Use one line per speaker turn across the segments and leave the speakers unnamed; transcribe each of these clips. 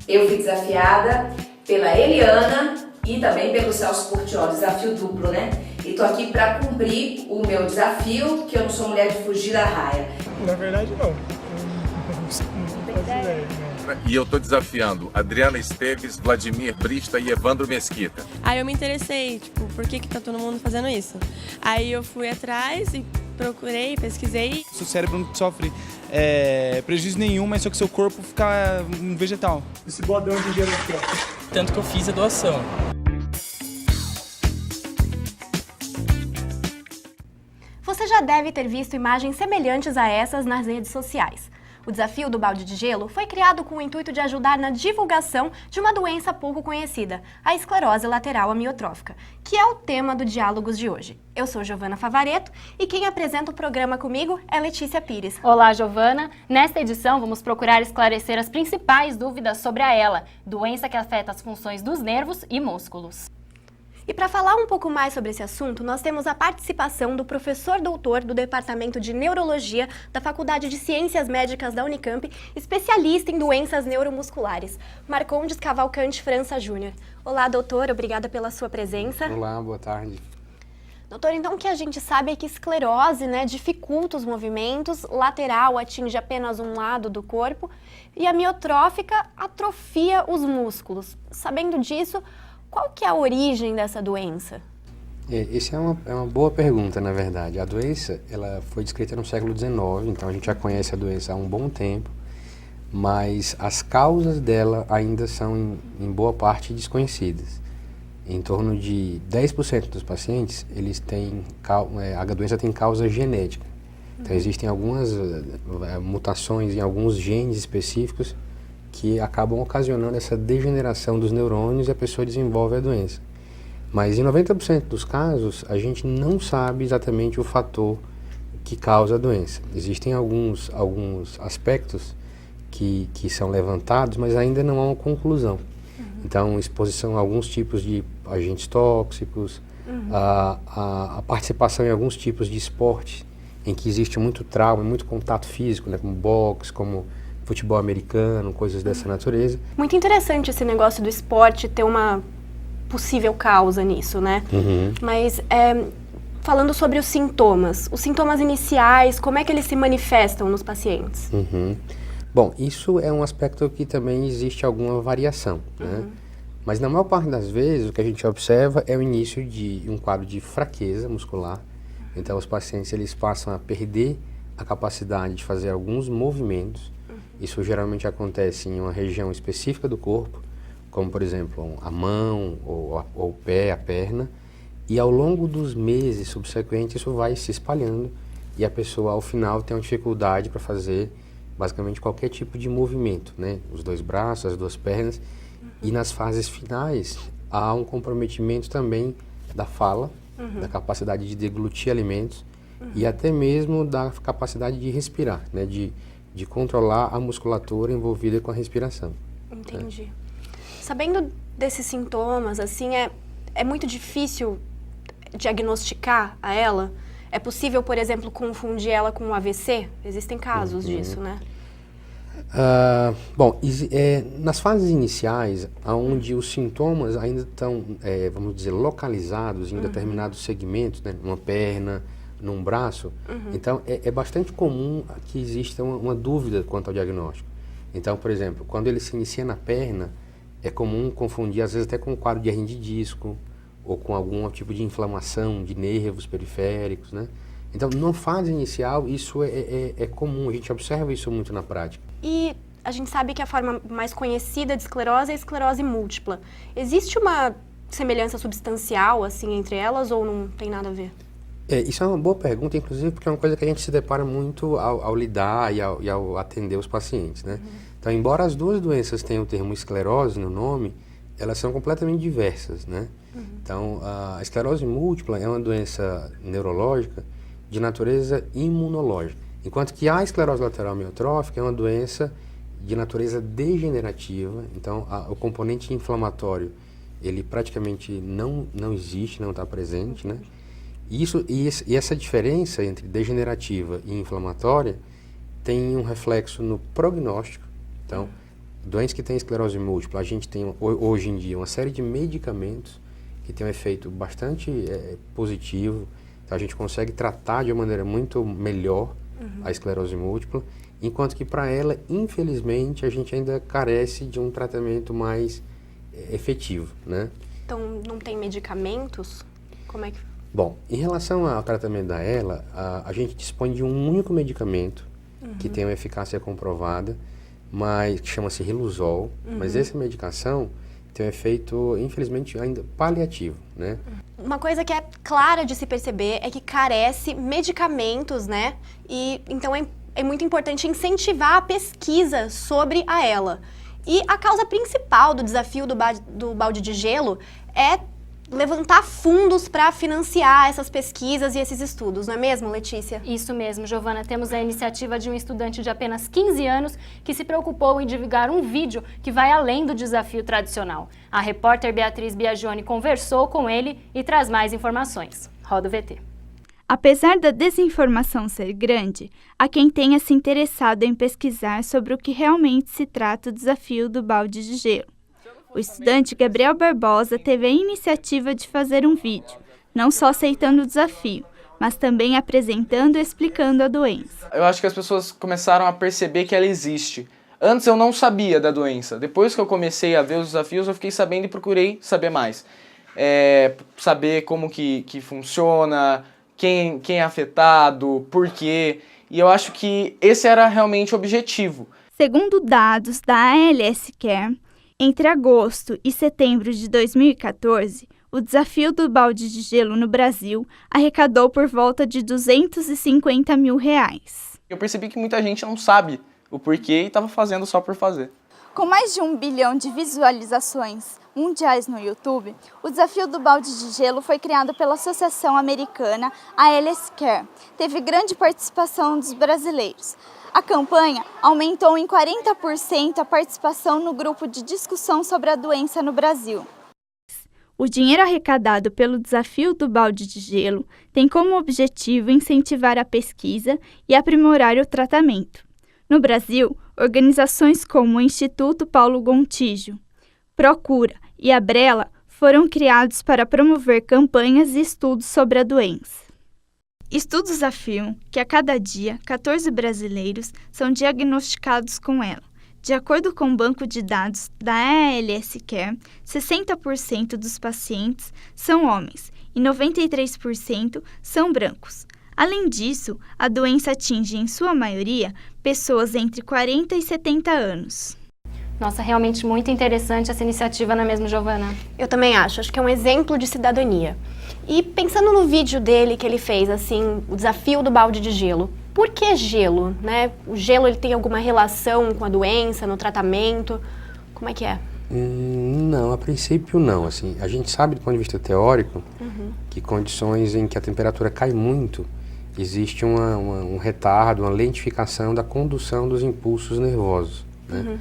Eu fui desafiada pela Eliana e também pelo Celso Portiolli, desafio duplo, né? E tô aqui para cumprir o meu desafio, que eu não sou mulher de fugir da raia.
Na verdade, não. Não faço ideia, não.
E eu tô desafiando Adriana Esteves, Vladimir Brista e Evandro Mesquita.
Aí eu me interessei, tipo, por que tá todo mundo fazendo isso? Aí eu fui atrás e procurei, pesquisei.
Seu cérebro não sofre prejuízo nenhum, mas só que seu corpo fica um vegetal.
Esse bodão de gelo aqui, ó.
Tanto que eu fiz a doação.
Você já deve ter visto imagens semelhantes a essas nas redes sociais. O desafio do balde de gelo foi criado com o intuito de ajudar na divulgação de uma doença pouco conhecida, a esclerose lateral amiotrófica, que é o tema do Diálogos de hoje. Eu sou Giovana Favaretto e quem apresenta o programa comigo é Letícia Pires.
Olá, Giovana. Nesta edição vamos procurar esclarecer as principais dúvidas sobre a ELA, doença que afeta as funções dos nervos e músculos.
E para falar um pouco mais sobre esse assunto, nós temos a participação do professor doutor do Departamento de Neurologia da Faculdade de Ciências Médicas da Unicamp, especialista em doenças neuromusculares, Marcondes Cavalcante França Júnior. Olá, doutor, obrigada pela sua presença.
Olá, boa tarde.
Doutor, então o que a gente sabe é que esclerose, dificulta os movimentos, lateral atinge apenas um lado do corpo e a amiotrófica atrofia os músculos. Sabendo disso, qual que é a origem dessa doença?
Essa é uma boa pergunta, na verdade. A doença ela foi descrita no século XIX, então a gente já conhece a doença há um bom tempo, mas as causas dela ainda são, em boa parte, desconhecidas. Em torno de 10% dos pacientes, a doença tem causa genética. Então existem algumas mutações em alguns genes específicos que acabam ocasionando essa degeneração dos neurônios e a pessoa desenvolve a doença. Mas em 90% dos casos, a gente não sabe exatamente o fator que causa a doença. Existem alguns aspectos que são levantados, mas ainda não há uma conclusão. Então, exposição a alguns tipos de agentes tóxicos, a participação em alguns tipos de esporte em que existe muito trauma, muito contato físico, como boxe, como futebol americano, coisas dessa natureza.
Muito interessante esse negócio do esporte ter uma possível causa nisso, né? Mas falando sobre os sintomas iniciais, como é que eles se manifestam nos pacientes?
Bom, isso é um aspecto que também existe alguma variação, né? Mas na maior parte das vezes o que a gente observa é o início de um quadro de fraqueza muscular. Então os pacientes eles passam a perder a capacidade de fazer alguns movimentos. Isso geralmente acontece em uma região específica do corpo, como por exemplo a mão ou o pé, a perna, e ao longo dos meses subsequentes isso vai se espalhando e a pessoa ao final tem uma dificuldade para fazer basicamente qualquer tipo de movimento, né? Os dois braços, as duas pernas, e nas fases finais há um comprometimento também da fala, da capacidade de deglutir alimentos e até mesmo da capacidade de respirar, né? De controlar a musculatura envolvida com a respiração.
Entendi. Sabendo desses sintomas, assim, é muito difícil diagnosticar a ela? É possível, por exemplo, confundir ela com um AVC? Existem casos disso, né?
Bom, nas fases iniciais, onde os sintomas ainda estão, vamos dizer, localizados em determinados segmentos, né? Numa perna, num braço, então é bastante comum que exista uma dúvida quanto ao diagnóstico. Então, por exemplo, quando ele se inicia na perna, é comum confundir, às vezes até com um quadro de hernia de disco, ou com algum tipo de inflamação de nervos periféricos, né? Então, na fase inicial, isso é comum, a gente observa isso muito na prática.
E a gente sabe que a forma mais conhecida de esclerose é a esclerose múltipla. Existe uma semelhança substancial, assim, entre elas, ou não tem nada a ver?
Isso é uma boa pergunta, inclusive, porque é uma coisa que a gente se depara muito ao lidar e ao atender os pacientes, né? Então, embora as duas doenças tenham o termo esclerose no nome, elas são completamente diversas, né? Então, a esclerose múltipla é uma doença neurológica de natureza imunológica, enquanto que a esclerose lateral amiotrófica é uma doença de natureza degenerativa. Então, o componente inflamatório, ele praticamente não existe, não está presente, né? E essa diferença entre degenerativa e inflamatória tem um reflexo no prognóstico. Então, Doentes que têm esclerose múltipla, a gente tem hoje em dia uma série de medicamentos que tem um efeito bastante positivo. Então, a gente consegue tratar de uma maneira muito melhor a esclerose múltipla, enquanto que para ela, infelizmente, a gente ainda carece de um tratamento mais efetivo, né?
Então, não tem medicamentos? Como é que...
Bom, em relação ao tratamento da ELA, a gente dispõe de um único medicamento que tem uma eficácia comprovada, mas que chama-se Riluzol, mas essa medicação tem um efeito, infelizmente, ainda paliativo, né?
Uma coisa que é clara de se perceber é que carece medicamentos, né? E então é muito importante incentivar a pesquisa sobre a ELA. E a causa principal do desafio do balde de gelo é levantar fundos para financiar essas pesquisas e esses estudos, não é mesmo, Letícia?
Isso mesmo, Giovana. Temos a iniciativa de um estudante de apenas 15 anos que se preocupou em divulgar um vídeo que vai além do desafio tradicional. A repórter Beatriz Biagioni conversou com ele e traz mais informações. Roda o VT.
Apesar da desinformação ser grande, há quem tenha se interessado em pesquisar sobre o que realmente se trata o desafio do balde de gelo. O estudante Gabriel Barbosa teve a iniciativa de fazer um vídeo, não só aceitando o desafio, mas também apresentando e explicando a doença.
Eu acho que as pessoas começaram a perceber que ela existe. Antes eu não sabia da doença. Depois que eu comecei a ver os desafios, eu fiquei sabendo e procurei saber mais. Saber como que funciona, quem é afetado, por quê. E eu acho que esse era realmente o objetivo.
Segundo dados da ALS Care, entre agosto e setembro de 2014, o desafio do balde de gelo no Brasil arrecadou por volta de R$250 mil.
Eu percebi que muita gente não sabe o porquê e estava fazendo só por fazer.
Com mais de 1 bilhão de visualizações mundiais no YouTube, o desafio do balde de gelo foi criado pela Associação Americana ALS Care. Teve grande participação dos brasileiros. A campanha aumentou em 40% a participação no grupo de discussão sobre a doença no Brasil.
O dinheiro arrecadado pelo desafio do balde de gelo tem como objetivo incentivar a pesquisa e aprimorar o tratamento. No Brasil, organizações como o Instituto Paulo Gontijo, Procura e a Brela foram criados para promover campanhas e estudos sobre a doença. Estudos afirmam que a cada dia, 14 brasileiros são diagnosticados com ela. De acordo com o banco de dados da ALS Care, 60% dos pacientes são homens e 93% são brancos. Além disso, a doença atinge, em sua maioria, pessoas entre 40 e 70 anos.
Nossa, realmente muito interessante essa iniciativa, não é mesmo, Giovana?
Eu também acho que é um exemplo de cidadania. E pensando no vídeo dele que ele fez, assim, o desafio do balde de gelo, por que gelo, né? O gelo, ele tem alguma relação com a doença, no tratamento? Como é que é?
Não, a princípio não. Assim, a gente sabe do ponto de vista teórico que condições em que a temperatura cai muito, existe um retardo, uma lentificação da condução dos impulsos nervosos, né?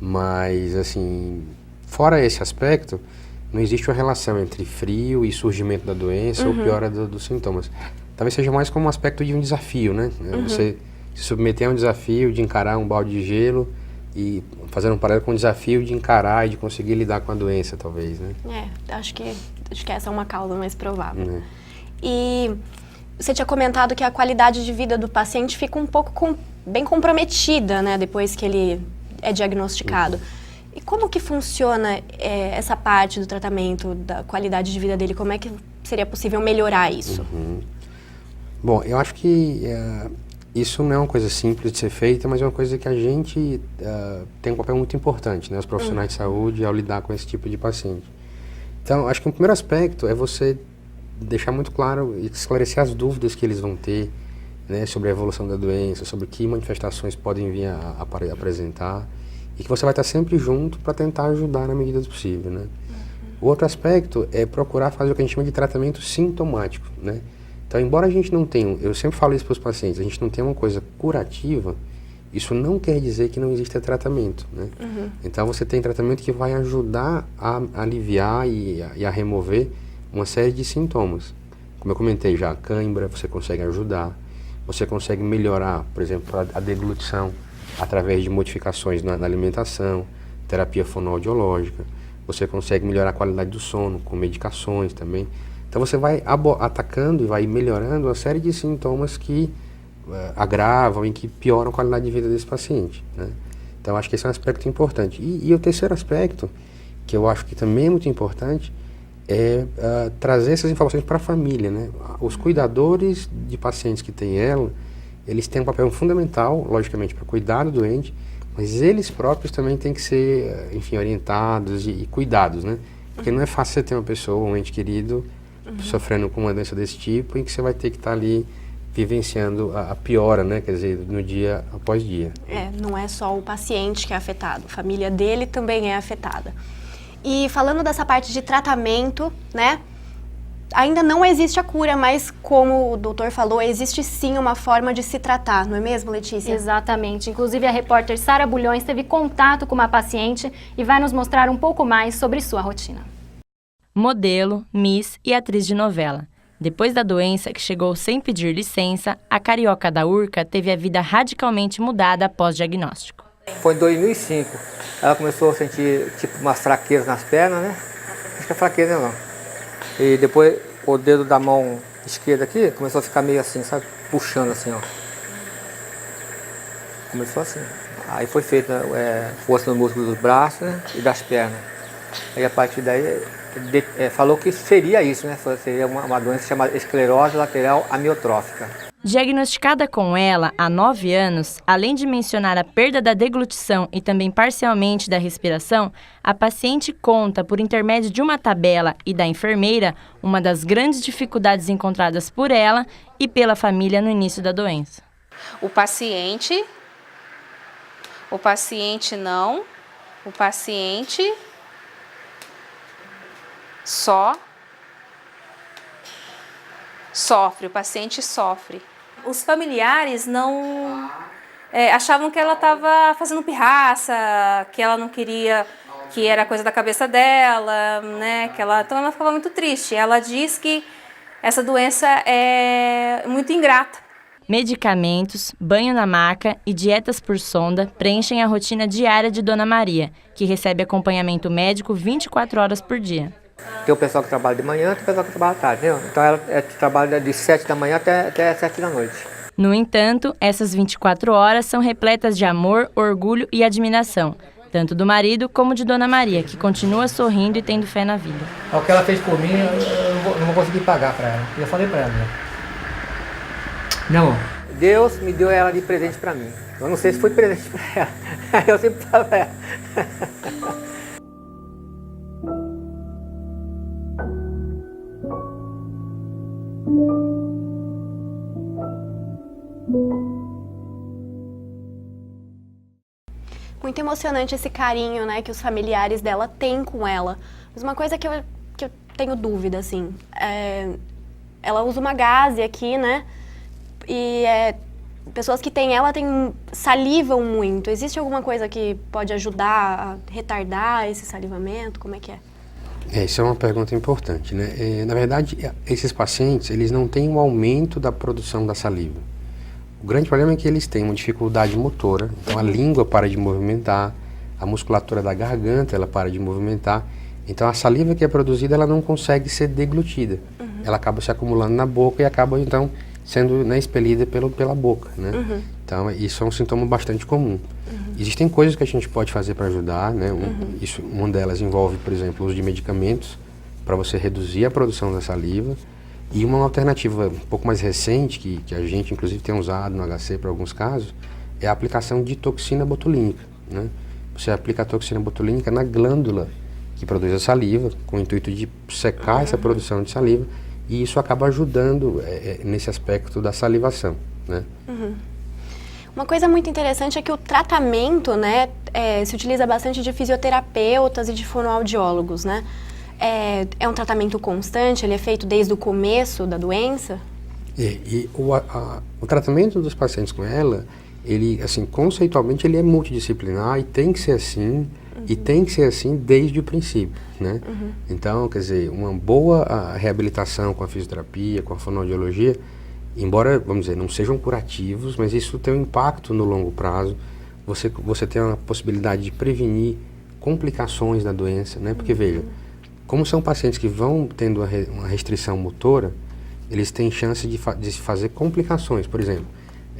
Mas, assim, fora esse aspecto, não existe uma relação entre frio e surgimento da doença ou piora dos sintomas. Talvez seja mais como um aspecto de um desafio, né? Você se submeter a um desafio de encarar um balde de gelo e fazer um paralelo com um desafio de encarar e de conseguir lidar com a doença, talvez, né?
Acho que essa é uma causa mais provável. E você tinha comentado que a qualidade de vida do paciente fica um pouco bem comprometida, né? Depois que ele é diagnosticado. E como que funciona essa parte do tratamento, da qualidade de vida dele? Como é que seria possível melhorar isso?
Bom, eu acho que isso não é uma coisa simples de ser feita, mas é uma coisa que a gente tem um papel muito importante, né? Os profissionais de saúde, ao lidar com esse tipo de paciente. Então, acho que o primeiro aspecto é você deixar muito claro e esclarecer as dúvidas que eles vão ter, né, sobre a evolução da doença, sobre que manifestações podem vir a apresentar, e que você vai estar sempre junto para tentar ajudar na medida do possível, né? O outro aspecto é procurar fazer o que a gente chama de tratamento sintomático, né? Então, embora a gente não tenha, eu sempre falo isso para os pacientes, a gente não tem uma coisa curativa, isso não quer dizer que não exista tratamento, né? Então, você tem tratamento que vai ajudar a aliviar e a remover uma série de sintomas. Como eu comentei já, a cãibra você consegue ajudar, você consegue melhorar, por exemplo, a deglutição. através de modificações na alimentação, terapia fonoaudiológica. Você consegue melhorar a qualidade do sono com medicações também. Então você vai atacando e vai melhorando uma série de sintomas que agravam e que pioram a qualidade de vida desse paciente, né? Então acho que esse é um aspecto importante. E o terceiro aspecto, que eu acho que também é muito importante, é trazer essas informações para a família, né? Os cuidadores de pacientes que têm ela, eles têm um papel fundamental, logicamente, para cuidar do doente, mas eles próprios também têm que ser, enfim, orientados e cuidados, né? Porque não é fácil você ter uma pessoa, um ente querido, sofrendo com uma doença desse tipo, em que você vai ter que estar ali vivenciando a piora, né? Quer dizer, no dia após dia.
Não é só o paciente que é afetado, a família dele também é afetada. E falando dessa parte de tratamento, né? Ainda não existe a cura, mas como o doutor falou, existe sim uma forma de se tratar, não é mesmo, Letícia?
Exatamente. Inclusive, a repórter Sara Bulhões teve contato com uma paciente e vai nos mostrar um pouco mais sobre sua rotina.
Modelo, miss e atriz de novela. Depois da doença que chegou sem pedir licença, a carioca da Urca teve a vida radicalmente mudada após diagnóstico.
Foi em 2005. Ela começou a sentir tipo umas fraquezas nas pernas, né? Acho que é fraqueza não. E depois o dedo da mão esquerda aqui começou a ficar meio assim, sabe? Puxando assim, ó. Começou assim. Aí foi feita força no músculo dos braços, né? E das pernas. Aí a partir daí falou que seria isso, né? Seria uma doença chamada esclerose lateral amiotrófica.
Diagnosticada com ela há 9 anos, além de mencionar a perda da deglutição e também parcialmente da respiração, a paciente conta, por intermédio de uma tabela e da enfermeira, uma das grandes dificuldades encontradas por ela e pela família no início da doença.
O paciente só sofre, o paciente sofre. Os familiares não achavam que ela estava fazendo pirraça, que ela não queria, que era coisa da cabeça dela, né? Então ela ficava muito triste. Ela diz que essa doença é muito ingrata.
Medicamentos, banho na maca e dietas por sonda preenchem a rotina diária de Dona Maria, que recebe acompanhamento médico 24 horas por dia.
Tem o pessoal que trabalha de manhã, tem o pessoal que trabalha à tarde, entendeu? Então ela trabalha de 7 da manhã até 7 da noite.
No entanto, essas 24 horas são repletas de amor, orgulho e admiração, tanto do marido como de Dona Maria, que continua sorrindo e tendo fé na vida.
O que ela fez por mim, eu não vou conseguir pagar para ela. Eu falei para ela, né? Não. Deus me deu ela de presente para mim. Eu não sei se foi presente para ela. Eu sempre falo para ela.
Muito emocionante esse carinho, né, que os familiares dela têm com ela. Mas uma coisa que eu tenho dúvida, assim, ela usa uma gaze aqui, né, e pessoas que têm ela salivam muito. Existe alguma coisa que pode ajudar a retardar esse salivamento? Como é que é?
Isso é uma pergunta importante, né? Na verdade, esses pacientes, eles não têm um aumento da produção da saliva. O grande problema é que eles têm uma dificuldade motora, então a língua para de movimentar, a musculatura da garganta ela para de movimentar, então a saliva que é produzida ela não consegue ser deglutida, ela acaba se acumulando na boca e acaba então sendo, né, expelida pela boca, né? Então isso é um sintoma bastante comum. Existem coisas que a gente pode fazer para ajudar, né? Uma delas envolve, por exemplo, o uso de medicamentos para você reduzir a produção da saliva. E uma alternativa um pouco mais recente, que a gente inclusive tem usado no HC para alguns casos, é a aplicação de toxina botulínica, né? Você aplica a toxina botulínica na glândula que produz a saliva, com o intuito de secar essa produção de saliva, e isso acaba ajudando nesse aspecto da salivação, né?
Uma coisa muito interessante é que o tratamento, né, se utiliza bastante de fisioterapeutas e de fonoaudiólogos, né? É um tratamento constante? Ele é feito desde o começo da doença?
O tratamento dos pacientes com ela, ele, assim, conceitualmente, ele é multidisciplinar e tem que ser assim, e tem que ser assim desde o princípio, né? Então, quer dizer, uma boa reabilitação com a fisioterapia, com a fonoaudiologia, embora, vamos dizer, não sejam curativos, mas isso tem um impacto no longo prazo, você tem a possibilidade de prevenir complicações da doença, né? Porque, veja, como são pacientes que vão tendo uma restrição motora, eles têm chance de fazer complicações, por exemplo,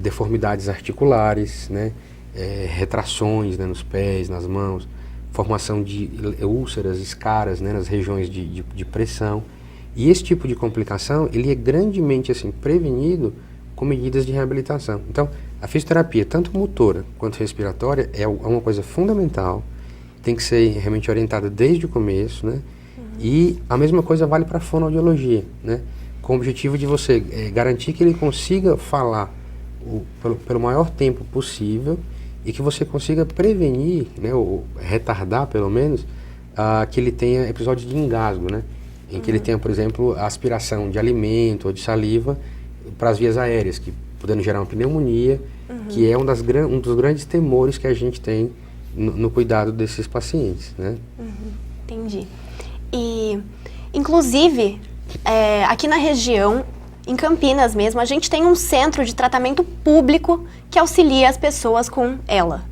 deformidades articulares, né? Retrações, né, nos pés, nas mãos, formação de úlceras, escaras, né, nas regiões de pressão. E esse tipo de complicação, ele é grandemente assim, prevenido com medidas de reabilitação. Então, a fisioterapia, tanto motora quanto respiratória, é uma coisa fundamental, tem que ser realmente orientada desde o começo, né? E a mesma coisa vale para a fonoaudiologia, né? Com o objetivo de você garantir que ele consiga falar pelo maior tempo possível e que você consiga prevenir, né, ou retardar pelo menos, que ele tenha episódios de engasgo, né? Em que ele tenha, por exemplo, a aspiração de alimento ou de saliva para as vias aéreas, que podendo gerar uma pneumonia, que é um dos grandes temores que a gente tem no cuidado desses pacientes, né?
Entendi. E, inclusive, aqui na região, em Campinas mesmo, a gente tem um centro de tratamento público que auxilia as pessoas com ela.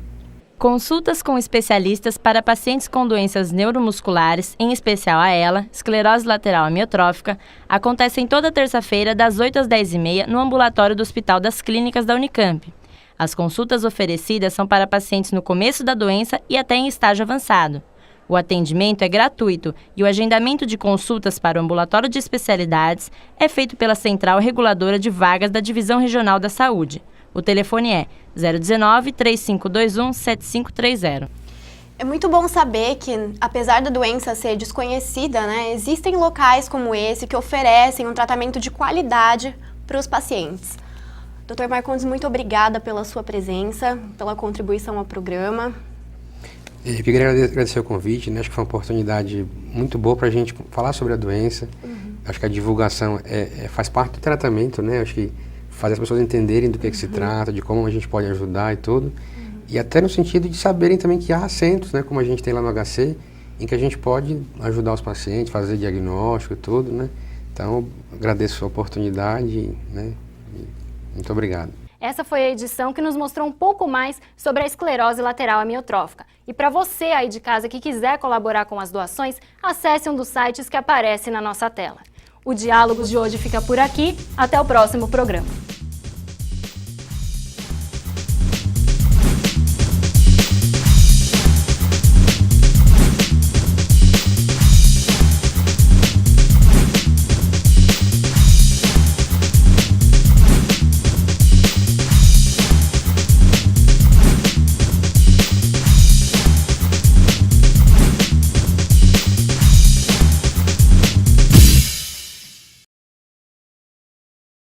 Consultas com especialistas para pacientes com doenças neuromusculares, em especial a ELA, esclerose lateral amiotrófica, acontecem toda terça-feira das 8 às 10h30 no ambulatório do Hospital das Clínicas da Unicamp. As consultas oferecidas são para pacientes no começo da doença e até em estágio avançado. O atendimento é gratuito e o agendamento de consultas para o ambulatório de especialidades é feito pela Central Reguladora de Vagas da Divisão Regional da Saúde. O telefone é 019-3521-7530.
É muito bom saber que, apesar da doença ser desconhecida, né, existem locais como esse que oferecem um tratamento de qualidade para os pacientes. Dr. Marcondes, muito obrigada pela sua presença, pela contribuição ao programa.
Eu queria agradecer o convite, né? Acho que foi uma oportunidade muito boa para a gente falar sobre a doença. Acho que a divulgação faz parte do tratamento, né? Acho que faz as pessoas entenderem do que se trata, de como a gente pode ajudar e tudo. E até no sentido de saberem também que há centros, né? Como a gente tem lá no HC, em que a gente pode ajudar os pacientes, fazer diagnóstico e tudo, né? Então, agradeço a oportunidade, né? Muito obrigado.
Essa foi a edição que nos mostrou um pouco mais sobre a esclerose lateral amiotrófica. E para você aí de casa que quiser colaborar com as doações, acesse um dos sites que aparece na nossa tela. O Diálogos de hoje fica por aqui. Até o próximo programa.